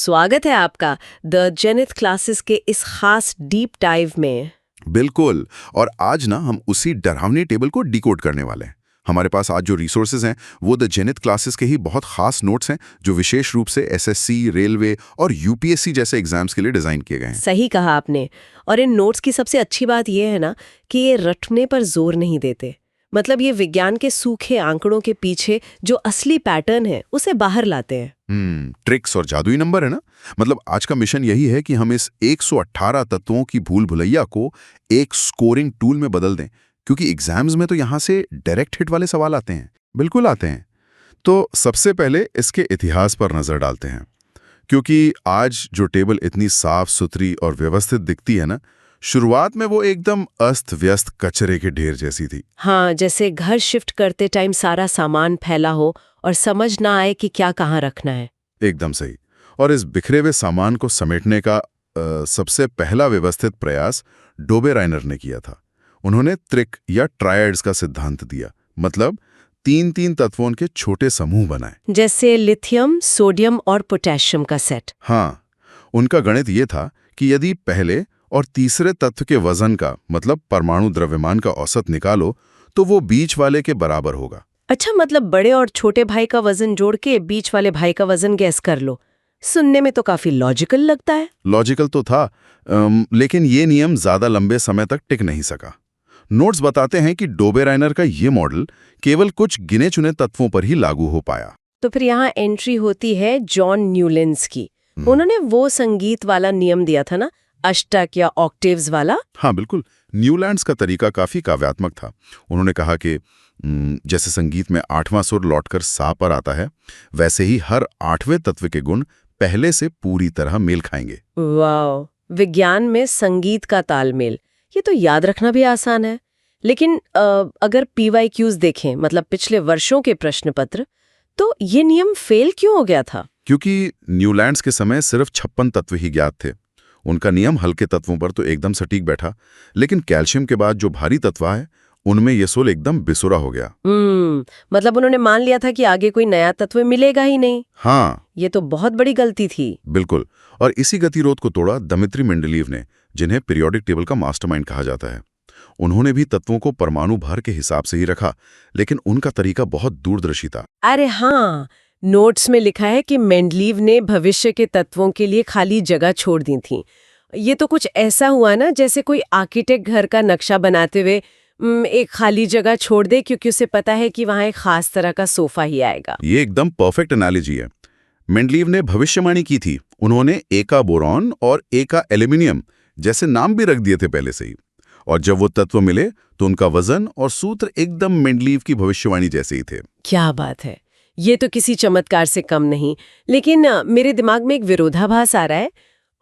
स्वागत है आपका द जेनिथ क्लासेस के इस खास डीप डाइव में। बिल्कुल। और आज ना हम उसी डरावनी टेबल को डिकोड करने वाले हैं। हमारे पास आज जो रिसोर्सेज हैं वो द जेनिथ क्लासेस के ही बहुत खास नोट्स हैं जो विशेष रूप से एसएससी, रेलवे और यूपीएससी जैसे एग्जाम्स के लिए डिजाइन किए गए हैं। सही कहा आपने। और इन नोट्स की सबसे अच्छी बात यह है ना कि ये रटने पर जोर नहीं देते। मतलब ये विज्ञान के सूखे आंकड़ों के पीछे जो असली पैटर्न है उसे बाहर लाते हैं। ट्रिक्स और जादुई नंबर है ना। मतलब आज का मिशन यही है कि हम इस 118 तत्वों की भूल भुलैया को एक स्कोरिंग टूल में बदल दें, क्योंकि एग्जाम्स में तो यहाँ से डायरेक्ट हिट वाले सवाल आते हैं। बिल्कुल आते हैं। तो सबसे पहले इसके इतिहास पर नजर डालते हैं, क्योंकि आज जो टेबल इतनी साफ सुथरी और व्यवस्थित दिखती है ना, शुरुआत में वो एकदम अस्त व्यस्त कचरे के ढेर जैसी थी। हाँ, जैसे घर शिफ्ट करते टाइम सारा सामान फैला हो और समझ ना आए कि क्या कहाँ रखना है। एकदम सही। और इस बिखरे हुए सामान को समेटने का सबसे पहला व्यवस्थित प्रयास डोबे राइनर ने किया था। उन्होंने त्रिक या ट्रायड्स का सिद्धांत दिया, मतलब 3-3 तत्वों के छोटे समूह बनाए, जैसे लिथियम, सोडियम और पोटेशियम का सेट। हाँ, उनका गणित ये था कि यदि पहले और तीसरे तत्व के वजन का, मतलब परमाणु द्रव्यमान का औसत निकालो तो वो बीच वाले के बराबर होगा। अच्छा, मतलब बड़े और छोटे भाई का वजन जोड़ के बीच वाले भाई का वजन गैस कर लो। सुनने में तो काफी लॉजिकल लगता है। लॉजिकल तो था, लेकिन ये नियम ज्यादा लंबे समय तक टिक नहीं सका। नोट्स बताते हैं कि डोबे राइनर का ये मॉडल केवल कुछ गिने चुने तत्वों पर ही लागू हो पाया। तो फिर यहाँ एंट्री होती है जॉन न्यूलैंड्स की। उन्होंने वो संगीत वाला नियम दिया था ना, अष्टक या ऑक्टेव्स वाला। हाँ बिल्कुल। न्यूलैंड्स का तरीका काफी काव्यात्मक था। उन्होंने कहा कि जैसे संगीत में 8वां सुर लौटकर सा पर आता है, वैसे ही हर 8वें तत्व के गुण पहले से पूरी तरह मेल खाएंगे। वाह, विज्ञान में संगीत का तालमेल, ये तो याद रखना भी आसान है। लेकिन अगर PYQs देखें, मतलब पिछले वर्षों के प्रश्न पत्र, तो ये नियम फेल क्यों हो गया था? क्योंकि न्यूलैंड्स के समय सिर्फ 56 तत्व ही ज्ञात थे। उनका नियम हल्के तत्वों पर तो एकदम सटीक बैठा, लेकिन कैल्शियम के बाद जो भारी तत्व है उनमें ये सोल एकदम बिसुरा हो गया। मतलब उन्होंने मान लिया था कि आगे कोई नया तत्व मिलेगा ही नहीं। हाँ, ये तो बहुत बड़ी गलती थी। बिल्कुल। और इसी गतिरोध को तोड़ा दिमित्री मेंडलीव ने, जिन्हें पीरियोडिक टेबल का मास्टरमाइंड कहा जाता है। उन्होंने भी तत्वों को परमाणु भर के हिसाब से ही रखा, लेकिन उनका तरीका बहुत दूरदर्शी था। अरे हाँ, नोट्स में लिखा है कि मेंडलीव ने भविष्य के तत्वों के लिए खाली जगह छोड़ दी थी। ये तो कुछ ऐसा हुआ ना जैसे कोई आर्किटेक्ट घर का नक्शा बनाते हुए एक खाली जगह छोड़ दे, क्योंकि उसे पता है कि वहां एक खास तरह का सोफा ही आएगा। ये एकदम परफेक्ट एनालॉजी है। मेंडलीव ने भविष्यवाणी की थी। उन्होंने एका बोरॉन और एका एल्यूमिनियम जैसे नाम भी रख दिए थे पहले से ही। और जब वो तत्व मिले तो उनका वजन और सूत्र एकदम मेंडलीव की भविष्यवाणी जैसे ही थे। क्या बात है, ये तो किसी चमत्कार से कम नहीं। लेकिन मेरे दिमाग में एक विरोधाभास आ रहा है।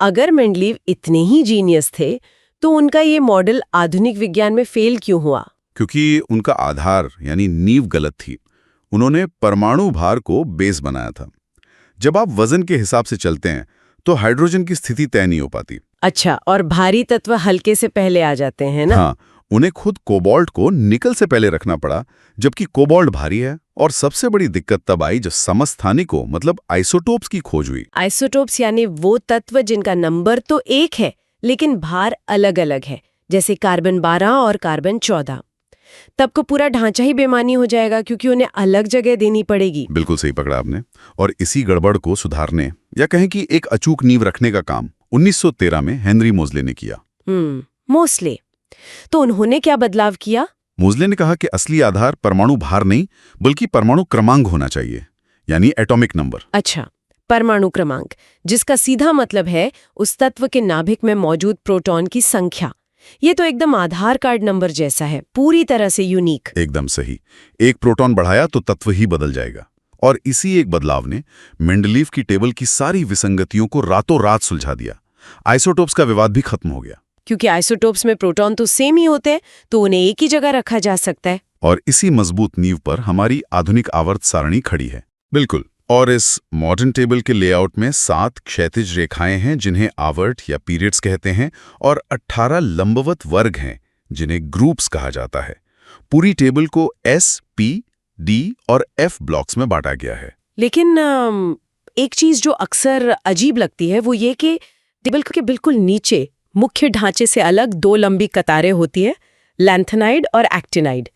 अगर मेंडलीव इतने ही जीनियस थे तो उनका ये मॉडल आधुनिक विज्ञान में फेल क्यों हुआ? क्योंकि उनका आधार यानी नींव गलत थी। उन्होंने परमाणु भार को बेस बनाया था। जब आप वजन के हिसाब से चलते हैं तो हाइड्रोजन की स्थिति तय नहीं हो पाती। अच्छा, और भारी तत्व हल्के से पहले आ जाते हैं ना? हाँ, उन्हें खुद कोबाल्ट को निकल से पहले रखना पड़ा, जबकि कोबाल्ट भारी है। और सबसे बड़ी दिक्कत तब आई जब समस्थानिकों, मतलब आइसोटोप्स की खोज हुई। आइसोटोप्स यानी वो तत्व जिनका नंबर तो एक है लेकिन भार अलग-अलग है, जैसे कार्बन 12 और कार्बन 14। तब को पूरा ढांचा ही बेमानी हो जाएगा, क्योंकि उन्हें अलग जगह देनी पड़ेगी। बिल्कुल सही पकड़ा आपने। और इसी गड़बड़ को सुधारने या कहें कि एक अचूक नींव रखने का काम 1913 में हेनरी मोजले ने किया। मोस्ले। तो उन्होंने क्या बदलाव किया? मोजले ने कहा कि असली आधार परमाणु भार नहीं बल्कि परमाणु क्रमांक होना चाहिए, यानी एटॉमिक नंबर। अच्छा, परमाणु क्रमांक, जिसका सीधा मतलब है उस तत्व के नाभिक में मौजूद प्रोटॉन की संख्या। ये तो एकदम आधार कार्ड नंबर जैसा है, पूरी तरह से यूनिक। एकदम सही। एक प्रोटॉन बढ़ाया तो तत्व ही बदल जाएगा। और इसी एक बदलाव ने मेंडलीव की टेबल की सारी विसंगतियों को रातों रात सुलझा दिया। आइसोटोप्स का विवाद भी खत्म हो गया, क्योंकि आइसोटोप्स में प्रोटॉन तो सेम ही होते हैं, तो उन्हें एक ही जगह रखा जा सकता है। और इसी मजबूत नींव पर हमारी आधुनिक आवर्त सारणी खड़ी है। बिल्कुल। और इस मॉडर्न टेबल के लेआउट में 7 क्षैतिज रेखाएं हैं जिन्हें आवर्त या पीरियड्स कहते हैं, और 18 लंबवत वर्ग हैं जिन्हें ग्रुप्स कहा जाता है। पूरी टेबल को S, P, D और F ब्लॉक्स में बांटा गया है। लेकिन एक चीज जो अक्सर अजीब लगती है वो ये कि टेबल के बिल्कुल नीचे मुख्य ढांचे से अलग 2 लंबी कतारें होती है, लैंथेनाइड और एक्टिनाइड।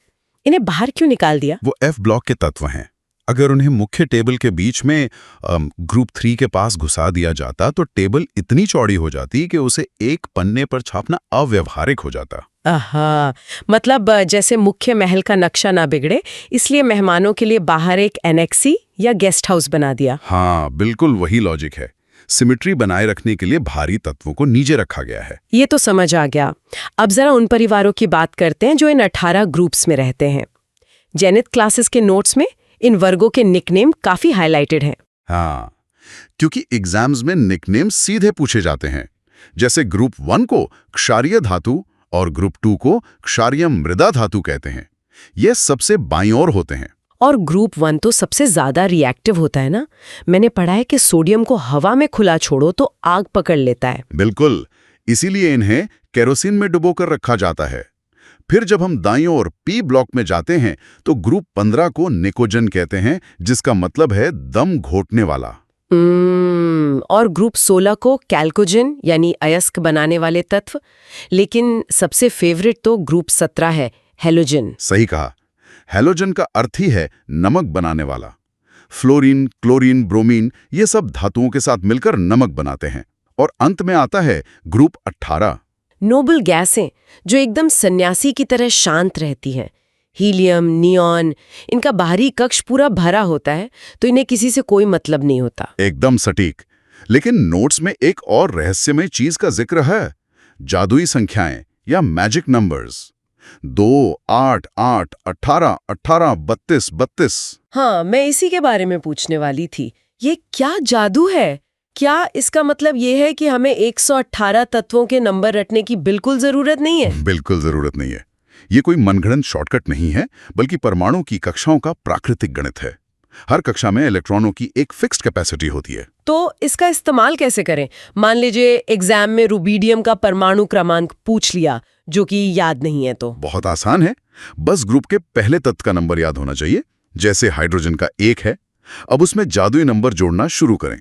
इन्हें बाहर क्यों निकाल दिया? वो एफ ब्लॉक के तत्व हैं। अगर उन्हें मुख्य टेबल के बीच में ग्रुप 3 के पास घुसा दिया जाता तो टेबल इतनी चौड़ी हो जाती कि उसे एक पन्ने पर छापना अव्यवहारिक हो जाता। आहा, मतलब जैसे मुख्य महल का नक्शा ना बिगड़े इसलिए मेहमानों के लिए बाहर एक एनेक्सी या गेस्ट हाउस बना दिया। हाँ, बिल्कुल वही लॉजिक है। सिमेट्री बनाए रखने के लिए भारी तत्वों को नीचे रखा गया है। ये तो समझ आ गया। अब जरा उन परिवारों की बात करते हैं जो इन 18 ग्रुप्स में रहते हैं। जेनिथ क्लासेस के नोट्स में इन वर्गों के निकनेम काफी हाईलाइटेड हैं। हाँ, क्योंकि एग्जाम्स में निकनेम सीधे पूछे जाते हैं। जैसे ग्रुप 1 को क्षारीय धातु और ग्रुप 2 को क्षारीय मृदा धातु कहते हैं। ये सबसे बाईं ओर होते हैं। और ग्रुप 1 तो सबसे ज्यादा रिएक्टिव होता है ना? मैंने पढ़ा है कि सोडियम को हवा में खुला छोड़ो तो आग पकड़ लेता है। बिल्कुल, इसीलिए इन्हें केरोसिन में डुबोकर रखा जाता है। फिर जब हम दाईं ओर पी ब्लॉक में जाते हैं तो ग्रुप 15 को निकोजन कहते हैं, जिसका मतलब है दम घोटने वाला। और ग्रुप 16 को कैल्कोजन यानी अयस्क बनाने वाले तत्व। लेकिन सबसे फेवरेट तो ग्रुप 17 है, हेलोजन। सही कहा। हेलोजन का अर्थ ही है नमक बनाने वाला। फ्लोरीन, क्लोरीन, ब्रोमीन ये सब धातुओं के साथ मिलकर नमक बनाते हैं। और अंत में आता है ग्रुप 18। नोबल गैसें जो एकदम सन्यासी की तरह शांत रहती हैं। हीलियम, नियॉन, इनका बाहरी कक्ष पूरा भरा होता है तो इन्हें किसी से कोई मतलब नहीं होता। एकदम सटीक। लेकिन नोट्स में एक और रहस्यमय चीज का जिक्र है, जादुई संख्याएं या मैजिक नंबर्स। 2, 8, 8, 18, 18, 32, 32। हाँ, मैं इसी के बारे में पूछने वाली थी। ये क्या जादू है? क्या इसका मतलब ये है कि हमें 118 तत्वों के नंबर रटने की बिल्कुल जरूरत नहीं है? बिल्कुल जरूरत नहीं है। ये कोई मनगढ़ंत शॉर्टकट नहीं है, बल्कि परमाणु की कक्षाओं का प्राकृतिक गणित है। हर कक्षा में इलेक्ट्रॉनों की एक फिक्स्ड कैपेसिटी होती है। तो इसका इस्तेमाल कैसे करें? मान लीजिए एग्जाम में रुबीडियम का परमाणु क्रमांक पूछ लिया जो कि याद नहीं है तो? बहुत आसान है। बस ग्रुप के पहले तत्व का नंबर याद होना चाहिए। जैसे हाइड्रोजन का 1 है, अब उसमें जादुई नंबर जोड़ना शुरू करें।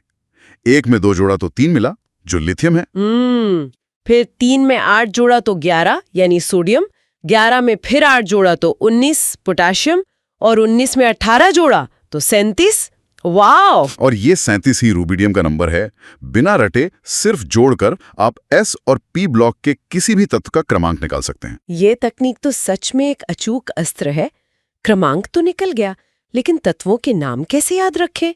1 में 2 जोड़ा तो 3 मिला, जो लिथियम है। फिर 3 में 8 जोड़ा तो 11 यानी सोडियम, 11 में फिर 8 जोड़ा तो 19 पोटेशियम, और 19 में 18 जोड़ा तो 37। वाओ! और ये 37 ही रुबिडियम का नंबर है। बिना रटे सिर्फ जोड़कर आप एस और पी ब्लॉक के किसी भी तत्व का क्रमांक निकाल सकते हैं। ये तकनीक तो सच में एक अचूक अस्त्र है। क्रमांक तो निकल गया, लेकिन तत्वों के नाम कैसे याद रखें?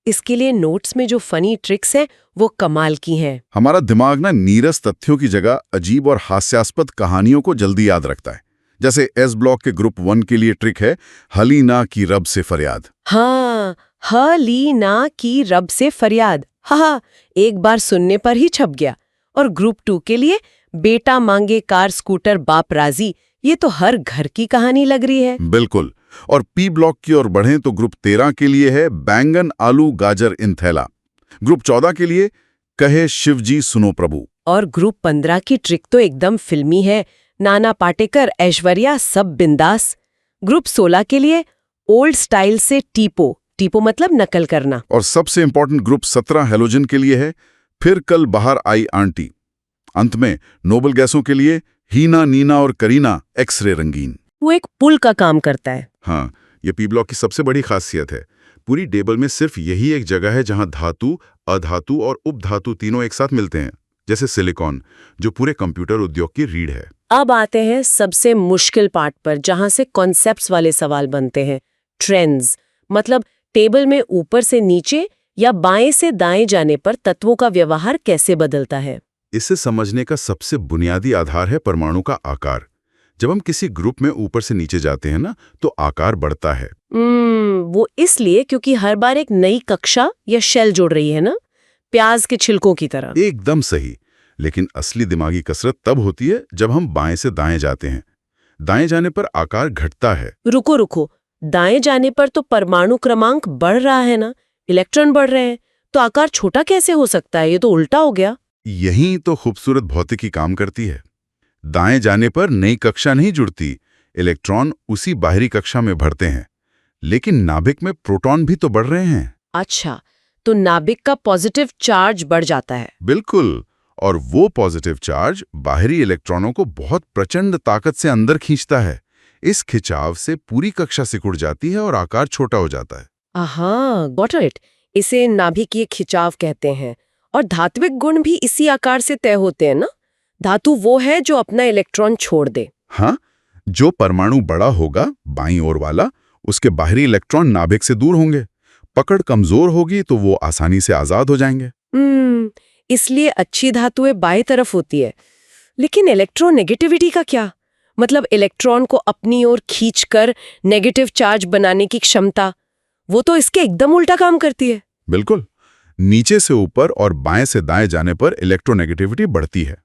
इसके लिए नोट्स में जो फनी ट्रिक्स हैं वो कमाल की हैं। हमारा दिमाग ना नीरस तथ्यों की जगह अजीब और हास्यास्पद कहानियों को जल्दी याद रखता है। जैसे एस ब्लॉक के ग्रुप 1 के लिए ट्रिक है हलीना की रब से फरियाद। हाँ, हलीना की रब से फरियाद। हाँ, एक बार सुनने पर ही छप गया। और ग्रुप 2 के लिए बेटा मांगे कार स्कूटर बाप राजी, ये तो हर घर की कहानी लग रही है। बिल्कुल। और पी ब्लॉक की ओर बढ़ें तो ग्रुप 13 के लिए है बैंगन आलू गाजर इन थैला। ग्रुप 14 के लिए कहे शिवजी सुनो प्रभु। और ग्रुप 15 की ट्रिक तो एकदम फिल्मी है, नाना पाटेकर ऐश्वर्या सब बिंदास। ग्रुप 16 के लिए ओल्ड स्टाइल से टीपो, टीपो मतलब नकल करना। और सबसे इंपॉर्टेंट ग्रुप 17 हेलोजन के लिए है फिर कल बाहर आई आंटी। अंत में नोबल गैसों के लिए हीना, नीना और करीना एक्सरे रंगीन। वो एक पुल का काम करता है। हाँ, ये पी ब्लॉक की सबसे बड़ी खासियत है। पूरी टेबल में सिर्फ यही एक जगह है जहां धातु, अधातु और उपधातु तीनों एक साथ मिलते हैं, जैसे सिलिकॉन, जो पूरे कंप्यूटर उद्योग की रीढ़ है। अब आते हैं सबसे मुश्किल पार्ट पर, जहां से कॉन्सेप्ट्स वाले सवाल बनते हैं। ट्रेंड्स, मतलब टेबल में ऊपर से नीचे या बाएं से दाएं जाने पर तत्वों का व्यवहार कैसे बदलता है। इसे समझने का सबसे बुनियादी आधार है परमाणु का आकार। जब हम किसी ग्रुप में ऊपर से नीचे जाते हैं ना, तो आकार बढ़ता है। वो इसलिए क्योंकि हर बार एक नई कक्षा या शेल जोड़ रही है ना, प्याज के छिलकों की तरह। एकदम सही। लेकिन असली दिमागी कसरत तब होती है जब हम बाएं से दाएं जाते हैं। दाएं जाने पर आकार घटता है। रुको, दाएं जाने पर तो परमाणु क्रमांक बढ़ रहा है ना, इलेक्ट्रॉन बढ़ रहे हैं, तो आकार छोटा कैसे हो सकता है? ये तो उल्टा हो गया। यही तो खूबसूरत भौतिकी काम करती है। दाएं जाने पर नई कक्षा नहीं जुड़ती, इलेक्ट्रॉन उसी बाहरी कक्षा में बढ़ते हैं, लेकिन नाभिक में प्रोटॉन भी तो बढ़ रहे हैं। अच्छा, तो नाभिक का पॉजिटिव चार्ज बढ़ जाता है। बिल्कुल, और वो पॉजिटिव चार्ज बाहरी इलेक्ट्रॉनों को बहुत प्रचंड ताकत से अंदर खींचता है। इस खिंचाव से पूरी कक्षा सिकुड़ जाती है और आकार छोटा हो जाता है। हाँ, गॉट इट। इसे नाभिकीय खिंचाव कहते हैं। और धात्विक गुण भी इसी आकार से तय होते हैं ना? धातु वो है जो अपना इलेक्ट्रॉन छोड़ दे। हाँ, जो परमाणु बड़ा होगा, बाईं ओर वाला, उसके बाहरी इलेक्ट्रॉन नाभिक से दूर होंगे। पकड़ कमजोर होगी तो वो आसानी से आजाद हो जाएंगे। इसलिए अच्छी धातुएं बाएं तरफ होती है। लेकिन इलेक्ट्रोनेगेटिविटी का क्या? मतलब इलेक्ट्रॉन को अपनी ओर खींचकर नेगेटिव चार्ज बनाने की क्षमता, वो तो इसके एकदम उल्टा काम करती है। बिल्कुल, नीचे से ऊपर और बाएं से दाएं जाने पर इलेक्ट्रोनेगेटिविटी बढ़ती है।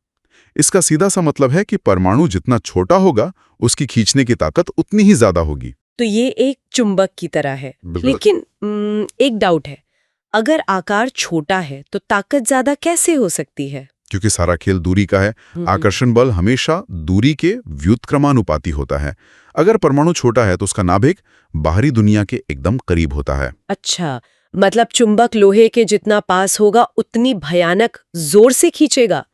इसका सीधा सा मतलब है कि परमाणु जितना छोटा होगा, उसकी खींचने की ताकत उतनी ही ज्यादा होगी। तो ये एक चुंबक की तरह है। बिल्कुल। लेकिन एक डाउट है, अगर आकार छोटा है तो ताकत ज्यादा कैसे हो सकती है? क्योंकि सारा खेल दूरी का है। आकर्षण बल हमेशा दूरी के व्युत्क्रमानुपाती होता है। अगर परमाणु छोटा है तो उसका नाभिक बाहरी दुनिया के एकदम करीब होता है। अच्छा, मतलब चुंबक लोहे के जितना पास होगा उतनी भयानक जोर से खींचेगा।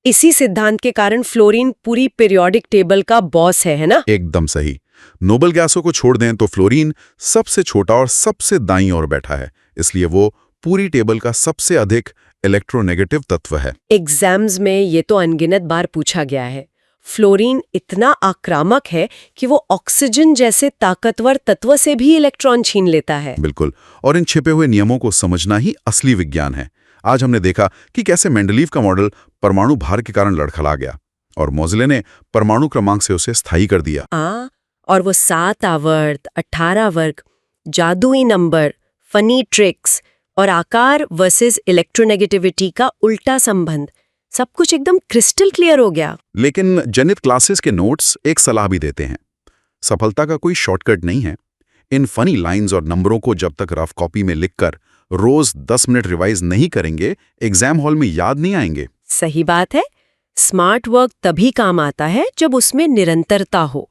इसी सिद्धांत के कारण फ्लोरीन पूरी पीरियोडिक टेबल का बॉस है ना? एकदम सही। नोबल गैसों को छोड़ दें तो फ्लोरीन सबसे छोटा और सबसे दाईं ओर बैठा है, इसलिए वो पूरी टेबल का सबसे अधिक इलेक्ट्रोनेगेटिव तत्व है। एग्जाम्स में ये तो अनगिनत बार पूछा गया है। फ्लोरीन इतना आक्रामक है कि वो ऑक्सीजन जैसे ताकतवर तत्व से भी इलेक्ट्रॉन छीन लेता है। बिल्कुल, और इन छिपे हुए नियमों को समझना ही असली विज्ञान है। आज हमने देखा कि कैसे मेंडलीव का मॉडल परमाणु भार के कारण लड़खड़ा गया और मोज़ले ने परमाणु क्रमांक से उसे स्थायी कर दिया। और वो 7 आवर्त, 18 वर्ग, जादुई नंबर, फनी ट्रिक्स और आकार वर्सेस इलेक्ट्रोनेगेटिविटी का उल्टा संबंध, सब कुछ एकदम क्रिस्टल क्लियर हो गया। लेकिन जनित क्लासेस के नोट्स एक सलाह भी देते हैं। सफलता का कोई शॉर्टकट नहीं है। इन फनी लाइंस और नंबरों को जब तक रफ कॉपी में लिखकर रोज 10 मिनट रिवाइज नहीं करेंगे, एग्जाम हॉल में याद नहीं आएंगे। सही बात है। स्मार्ट वर्क तभी काम आता है जब उसमें निरंतरता हो।